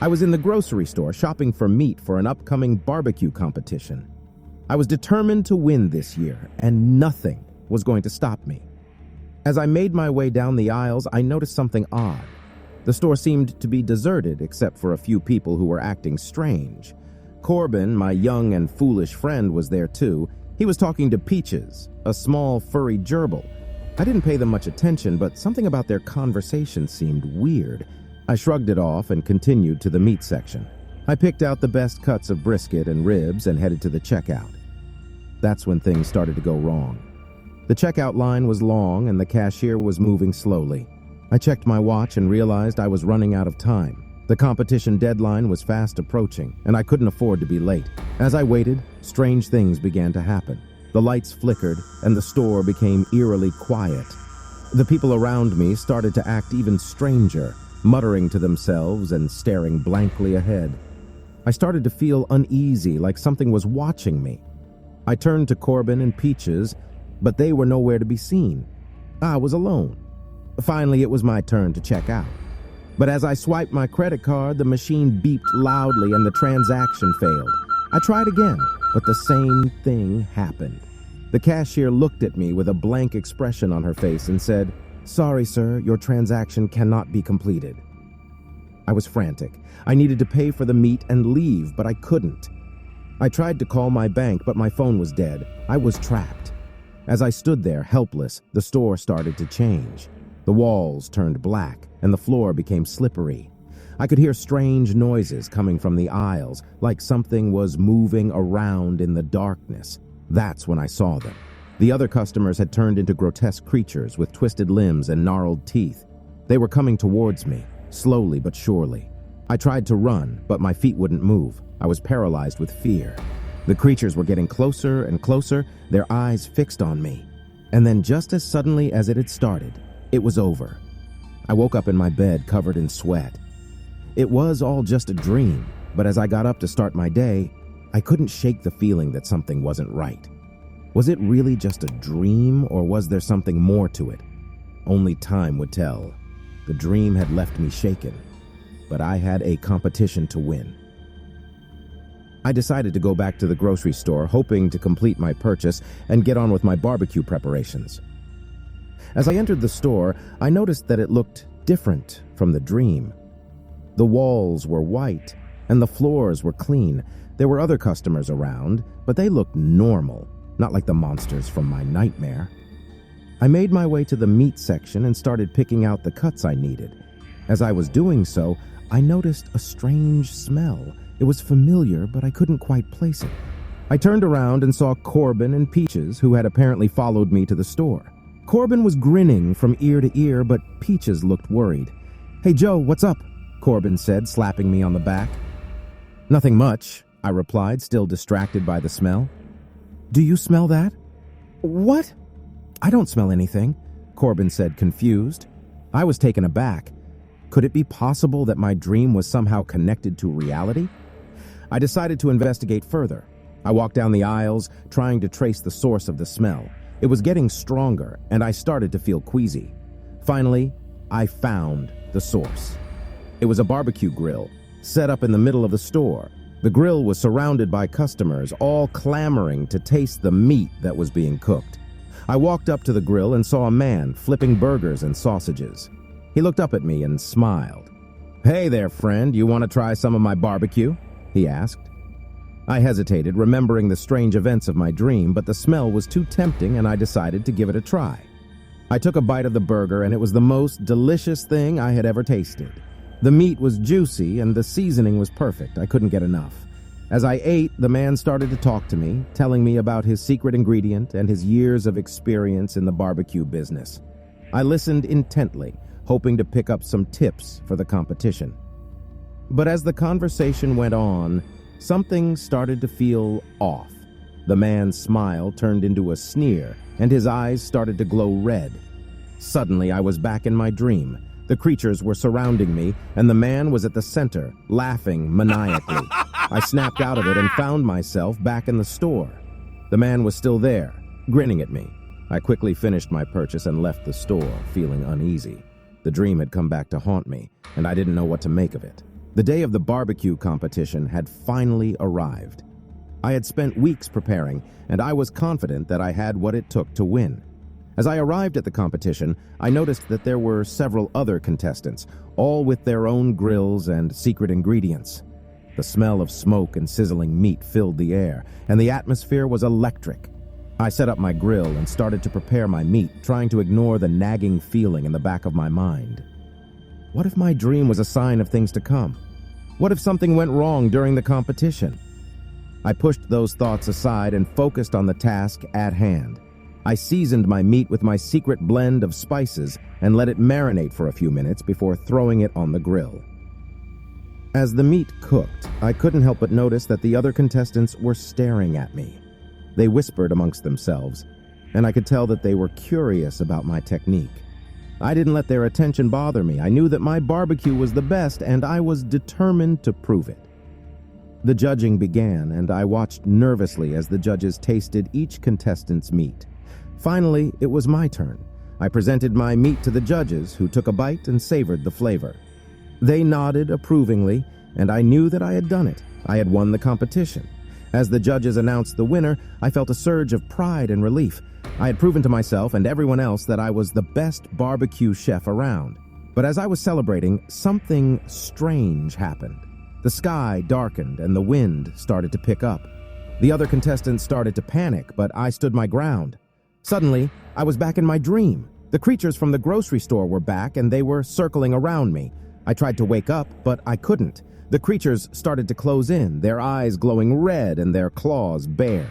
I was in the grocery store shopping for meat for an upcoming barbecue competition. I was determined to win this year, and nothing was going to stop me. As I made my way down the aisles, I noticed something odd. The store seemed to be deserted except for a few people who were acting strange. Corbin, my young and foolish friend, was there too. He was talking to Peaches, a small, furry gerbil. I didn't pay them much attention, but something about their conversation seemed weird. I shrugged it off and continued to the meat section. I picked out the best cuts of brisket and ribs and headed to the checkout. That's when things started to go wrong. The checkout line was long and the cashier was moving slowly. I checked my watch and realized I was running out of time. The competition deadline was fast approaching, and I couldn't afford to be late. As I waited, strange things began to happen. The lights flickered, and the store became eerily quiet. The people around me started to act even stranger, muttering to themselves and staring blankly ahead. I started to feel uneasy, like something was watching me. I turned to Corbin and Peaches, but they were nowhere to be seen. I was alone. Finally, it was my turn to check out. But as I swiped my credit card, the machine beeped loudly and the transaction failed. I tried again, but the same thing happened. The cashier looked at me with a blank expression on her face and said, "Sorry, sir, your transaction cannot be completed." I was frantic. I needed to pay for the meat and leave, but I couldn't. I tried to call my bank, but my phone was dead. I was trapped. As I stood there, helpless, the store started to change. The walls turned black, and the floor became slippery. I could hear strange noises coming from the aisles, like something was moving around in the darkness. That's when I saw them. The other customers had turned into grotesque creatures with twisted limbs and gnarled teeth. They were coming towards me, slowly but surely. I tried to run, but my feet wouldn't move. I was paralyzed with fear. The creatures were getting closer and closer, their eyes fixed on me. And then just as suddenly as it had started, it was over. I woke up in my bed covered in sweat. It was all just a dream, but as I got up to start my day, I couldn't shake the feeling that something wasn't right. Was it really just a dream, or was there something more to it? Only time would tell. The dream had left me shaken, but I had a competition to win. I decided to go back to the grocery store, hoping to complete my purchase and get on with my barbecue preparations. As I entered the store, I noticed that it looked different from the dream. The walls were white, and the floors were clean. There were other customers around, but they looked normal, not like the monsters from my nightmare. I made my way to the meat section and started picking out the cuts I needed. As I was doing so, I noticed a strange smell. It was familiar, but I couldn't quite place it. I turned around and saw Corbin and Peaches, who had apparently followed me to the store. Corbin was grinning from ear to ear, but Peaches looked worried. "Hey, Joe, what's up?" Corbin said, slapping me on the back. "Nothing much," I replied, still distracted by the smell. "Do you smell that?" "What?" "I don't smell anything," Corbin said, confused. I was taken aback. Could it be possible that my dream was somehow connected to reality? I decided to investigate further. I walked down the aisles, trying to trace the source of the smell. It was getting stronger, and I started to feel queasy. Finally, I found the source. It was a barbecue grill, set up in the middle of the store. The grill was surrounded by customers, all clamoring to taste the meat that was being cooked. I walked up to the grill and saw a man flipping burgers and sausages. He looked up at me and smiled. "Hey there, friend, you want to try some of my barbecue?" he asked. I hesitated, remembering the strange events of my dream, but the smell was too tempting and I decided to give it a try. I took a bite of the burger and it was the most delicious thing I had ever tasted. The meat was juicy and the seasoning was perfect. I couldn't get enough. As I ate, the man started to talk to me, telling me about his secret ingredient and his years of experience in the barbecue business. I listened intently, hoping to pick up some tips for the competition. But as the conversation went on, something started to feel off. The man's smile turned into a sneer, and his eyes started to glow red. Suddenly, I was back in my dream. The creatures were surrounding me, and the man was at the center, laughing maniacally. I snapped out of it and found myself back in the store. The man was still there, grinning at me. I quickly finished my purchase and left the store, feeling uneasy. The dream had come back to haunt me, and I didn't know what to make of it. The day of the barbecue competition had finally arrived. I had spent weeks preparing, and I was confident that I had what it took to win. As I arrived at the competition, I noticed that there were several other contestants, all with their own grills and secret ingredients. The smell of smoke and sizzling meat filled the air, and the atmosphere was electric. I set up my grill and started to prepare my meat, trying to ignore the nagging feeling in the back of my mind. What if my dream was a sign of things to come? What if something went wrong during the competition? I pushed those thoughts aside and focused on the task at hand. I seasoned my meat with my secret blend of spices and let it marinate for a few minutes before throwing it on the grill. As the meat cooked, I couldn't help but notice that the other contestants were staring at me. They whispered amongst themselves, and I could tell that they were curious about my technique. I didn't let their attention bother me. I knew that my barbecue was the best, and I was determined to prove it. The judging began, and I watched nervously as the judges tasted each contestant's meat. Finally, it was my turn. I presented my meat to the judges, who took a bite and savored the flavor. They nodded approvingly, and I knew that I had done it. I had won the competition. As the judges announced the winner, I felt a surge of pride and relief. I had proven to myself and everyone else that I was the best barbecue chef around. But as I was celebrating, something strange happened. The sky darkened and the wind started to pick up. The other contestants started to panic, but I stood my ground. Suddenly, I was back in my dream. The creatures from the grocery store were back and they were circling around me. I tried to wake up, but I couldn't. The creatures started to close in, their eyes glowing red and their claws bared.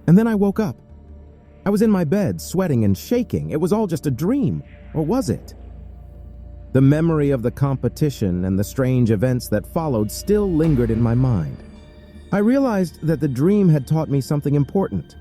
And then I woke up. I was in my bed, sweating and shaking. It was all just a dream, or was it? The memory of the competition and the strange events that followed still lingered in my mind. I realized that the dream had taught me something important.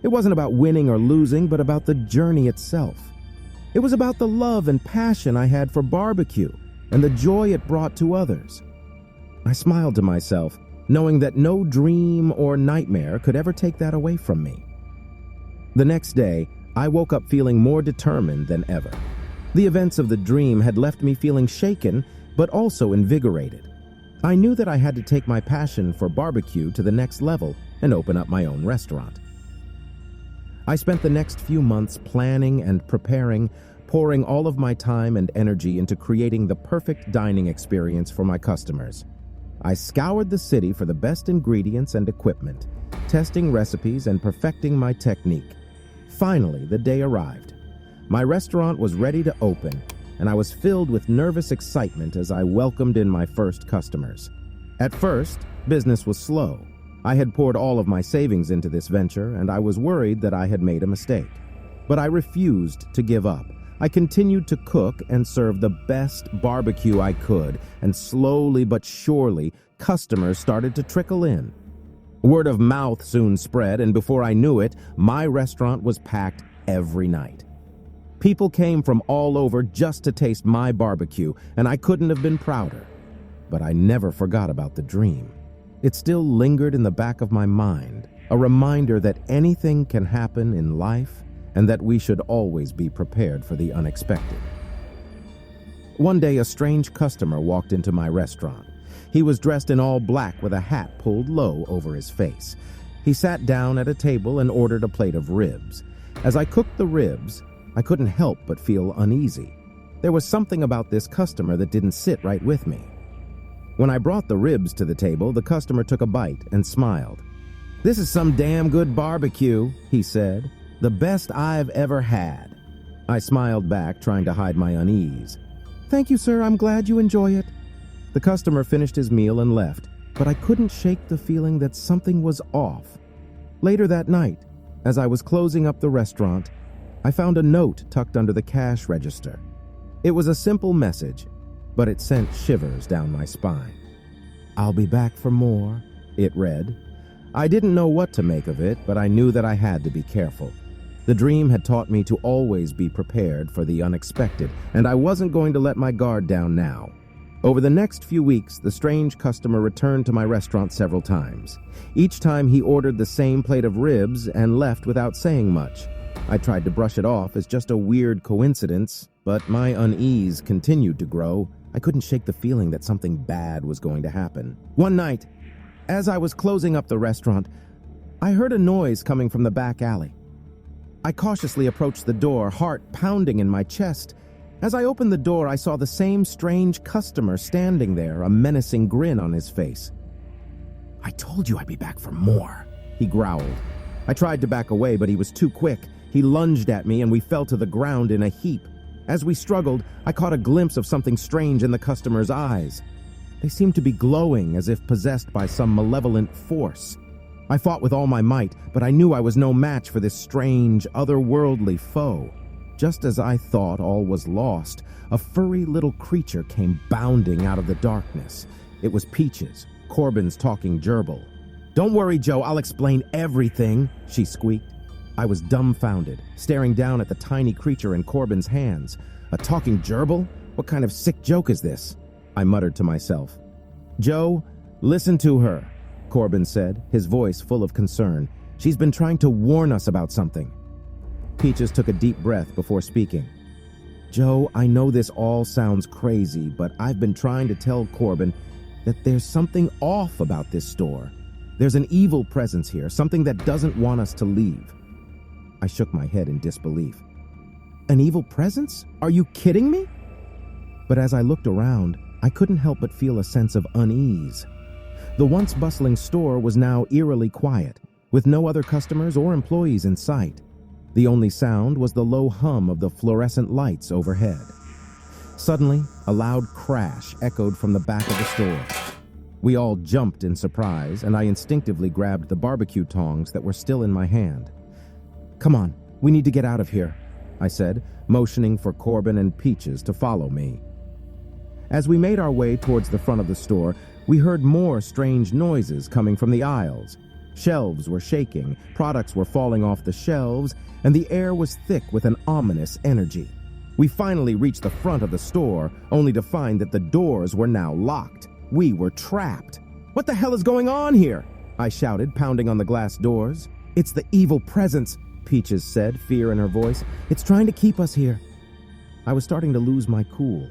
It wasn't about winning or losing, but about the journey itself. It was about the love and passion I had for barbecue and the joy it brought to others. I smiled to myself, knowing that no dream or nightmare could ever take that away from me. The next day, I woke up feeling more determined than ever. The events of the dream had left me feeling shaken, but also invigorated. I knew that I had to take my passion for barbecue to the next level and open up my own restaurant. I spent the next few months planning and preparing, pouring all of my time and energy into creating the perfect dining experience for my customers. I scoured the city for the best ingredients and equipment, testing recipes and perfecting my technique. Finally, the day arrived. My restaurant was ready to open, and I was filled with nervous excitement as I welcomed in my first customers. At first, business was slow. I had poured all of my savings into this venture, and I was worried that I had made a mistake. But I refused to give up. I continued to cook and serve the best barbecue I could, and slowly but surely, customers started to trickle in. Word of mouth soon spread, and before I knew it, my restaurant was packed every night. People came from all over just to taste my barbecue, and I couldn't have been prouder. But I never forgot about the dream. It still lingered in the back of my mind, a reminder that anything can happen in life and that we should always be prepared for the unexpected. One day, a strange customer walked into my restaurant. He was dressed in all black with a hat pulled low over his face. He sat down at a table and ordered a plate of ribs. As I cooked the ribs, I couldn't help but feel uneasy. There was something about this customer that didn't sit right with me. When I brought the ribs to the table, the customer took a bite and smiled. "This is some damn good barbecue," he said. "The best I've ever had." I smiled back, trying to hide my unease. "Thank you, sir. I'm glad you enjoy it." The customer finished his meal and left, but I couldn't shake the feeling that something was off. Later that night, as I was closing up the restaurant, I found a note tucked under the cash register. It was a simple message, but it sent shivers down my spine. "I'll be back for more," it read. I didn't know what to make of it, but I knew that I had to be careful. The dream had taught me to always be prepared for the unexpected, and I wasn't going to let my guard down now. Over the next few weeks, the strange customer returned to my restaurant several times. Each time he ordered the same plate of ribs and left without saying much. I tried to brush it off as just a weird coincidence, but my unease continued to grow. I couldn't shake the feeling that something bad was going to happen. One night, as I was closing up the restaurant, I heard a noise coming from the back alley. I cautiously approached the door, heart pounding in my chest. As I opened the door, I saw the same strange customer standing there, a menacing grin on his face. "I told you I'd be back for more," he growled. I tried to back away, but he was too quick. He lunged at me and we fell to the ground in a heap. As we struggled, I caught a glimpse of something strange in the customer's eyes. They seemed to be glowing as if possessed by some malevolent force. I fought with all my might, but I knew I was no match for this strange, otherworldly foe. Just as I thought all was lost, a furry little creature came bounding out of the darkness. It was Peaches, Corbin's talking gerbil. "Don't worry, Joe, I'll explain everything," she squeaked. I was dumbfounded, staring down at the tiny creature in Corbin's hands. "A talking gerbil? What kind of sick joke is this?" I muttered to myself. "Joe, listen to her," Corbin said, his voice full of concern. "She's been trying to warn us about something." Peaches took a deep breath before speaking. "Joe, I know this all sounds crazy, but I've been trying to tell Corbin that there's something off about this store. There's an evil presence here, something that doesn't want us to leave." I shook my head in disbelief. "An evil presence? Are you kidding me?" But as I looked around, I couldn't help but feel a sense of unease. The once bustling store was now eerily quiet, with no other customers or employees in sight. The only sound was the low hum of the fluorescent lights overhead. Suddenly, a loud crash echoed from the back of the store. We all jumped in surprise, and I instinctively grabbed the barbecue tongs that were still in my hand. "Come on, we need to get out of here," I said, motioning for Corbin and Peaches to follow me. As we made our way towards the front of the store, we heard more strange noises coming from the aisles. Shelves were shaking, products were falling off the shelves, and the air was thick with an ominous energy. We finally reached the front of the store, only to find that the doors were now locked. We were trapped. "What the hell is going on here?" I shouted, pounding on the glass doors. "It's the evil presence," Peaches said, fear in her voice. "It's trying to keep us here." I was starting to lose my cool.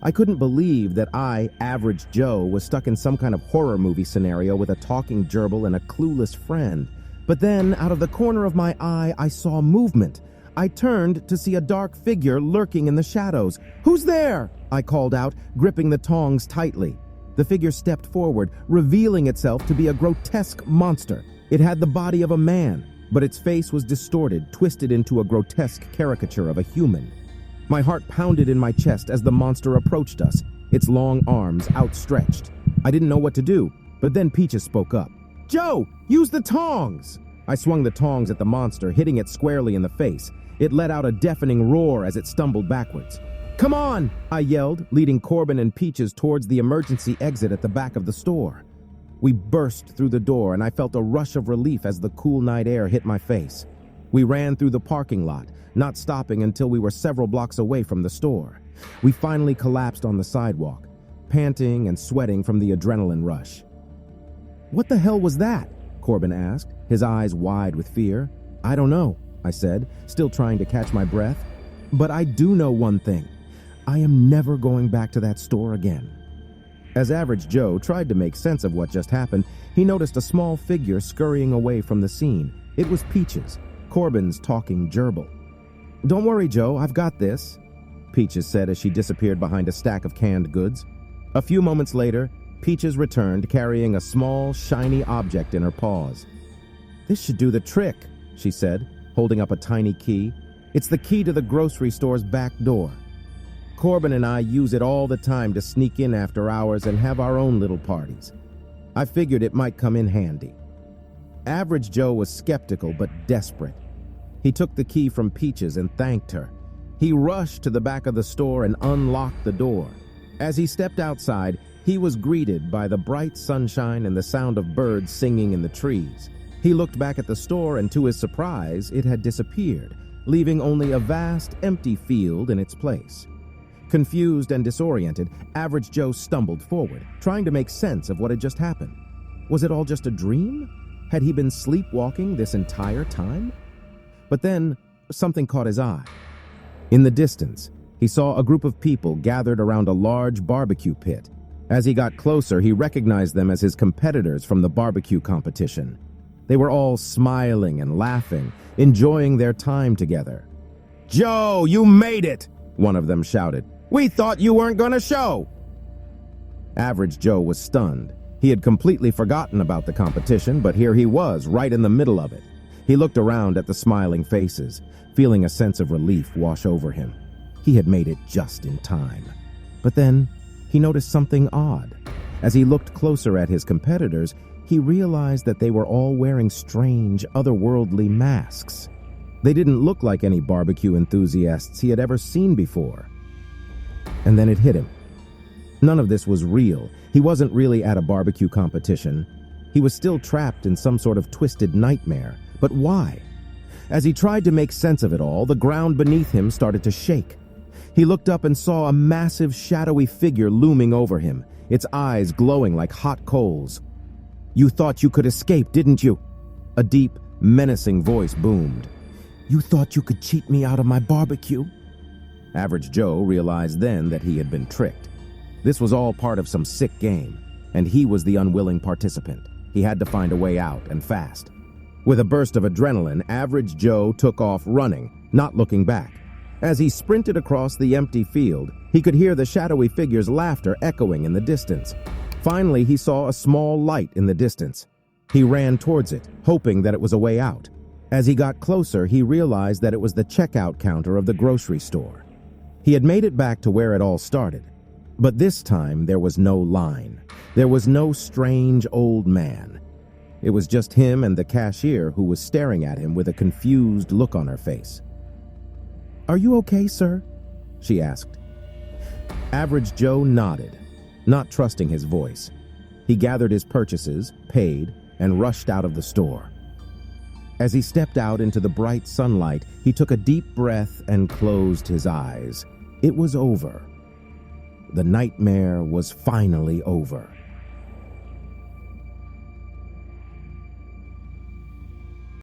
I couldn't believe that I, average Joe, was stuck in some kind of horror movie scenario with a talking gerbil and a clueless friend. But then, out of the corner of my eye, I saw movement. I turned to see a dark figure lurking in the shadows. "Who's there?" I called out, gripping the tongs tightly. The figure stepped forward, revealing itself to be a grotesque monster. It had the body of a man, but its face was distorted, twisted into a grotesque caricature of a human. My heart pounded in my chest as the monster approached us, its long arms outstretched. I didn't know what to do, but then Peaches spoke up. "Joe, use the tongs!" I swung the tongs at the monster, hitting it squarely in the face. It let out a deafening roar as it stumbled backwards. "Come on!" I yelled, leading Corbin and Peaches towards the emergency exit at the back of the store. We burst through the door, and I felt a rush of relief as the cool night air hit my face. We ran through the parking lot, not stopping until we were several blocks away from the store. We finally collapsed on the sidewalk, panting and sweating from the adrenaline rush. "What the hell was that?" Corbin asked, his eyes wide with fear. "I don't know," I said, still trying to catch my breath. "But I do know one thing. I am never going back to that store again." As Average Joe tried to make sense of what just happened, he noticed a small figure scurrying away from the scene. It was Peaches, Corbin's talking gerbil. "Don't worry, Joe, I've got this," Peaches said as she disappeared behind a stack of canned goods. A few moments later, Peaches returned carrying a small, shiny object in her paws. "This should do the trick," she said, holding up a tiny key. "It's the key to the grocery store's back door. Corbin and I use it all the time to sneak in after hours and have our own little parties. I figured it might come in handy." Average Joe was skeptical but desperate. He took the key from Peaches and thanked her. He rushed to the back of the store and unlocked the door. As he stepped outside, he was greeted by the bright sunshine and the sound of birds singing in the trees. He looked back at the store and, to his surprise, it had disappeared, leaving only a vast, empty field in its place. Confused and disoriented, Average Joe stumbled forward, trying to make sense of what had just happened. Was it all just a dream? Had he been sleepwalking this entire time? But then, something caught his eye. In the distance, He saw a group of people gathered around a large barbecue pit. As he got closer, he recognized them as his competitors from the barbecue competition. They were all smiling and laughing, enjoying their time together. "Joe, you made it!" one of them shouted. "We thought you weren't going to show!" Average Joe was stunned. He had completely forgotten about the competition, but here he was, right in the middle of it. He looked around at the smiling faces, feeling a sense of relief wash over him. He had made it just in time. But then, he noticed something odd. As he looked closer at his competitors, he realized that they were all wearing strange, otherworldly masks. They didn't look like any barbecue enthusiasts he had ever seen before. And then it hit him. None of this was real. He wasn't really at a barbecue competition. He was still trapped in some sort of twisted nightmare. But why? As he tried to make sense of it all, the ground beneath him started to shake. He looked up and saw a massive, shadowy figure looming over him, its eyes glowing like hot coals. "You thought you could escape, didn't you?" A deep, menacing voice boomed. "You thought you could cheat me out of my barbecue?" Average Joe realized then that he had been tricked. This was all part of some sick game, and he was the unwilling participant. He had to find a way out, and fast. With a burst of adrenaline, Average Joe took off running, not looking back. As he sprinted across the empty field, he could hear the shadowy figure's laughter echoing in the distance. Finally, he saw a small light in the distance. He ran towards it, hoping that it was a way out. As he got closer, he realized that it was the checkout counter of the grocery store. He had made it back to where it all started. But this time, there was no line. There was no strange old man. It was just him and the cashier, who was staring at him with a confused look on her face. "Are you okay, sir?" she asked. Average Joe nodded, not trusting his voice. He gathered his purchases, paid, and rushed out of the store. As he stepped out into the bright sunlight, he took a deep breath and closed his eyes. It was over. The nightmare was finally over.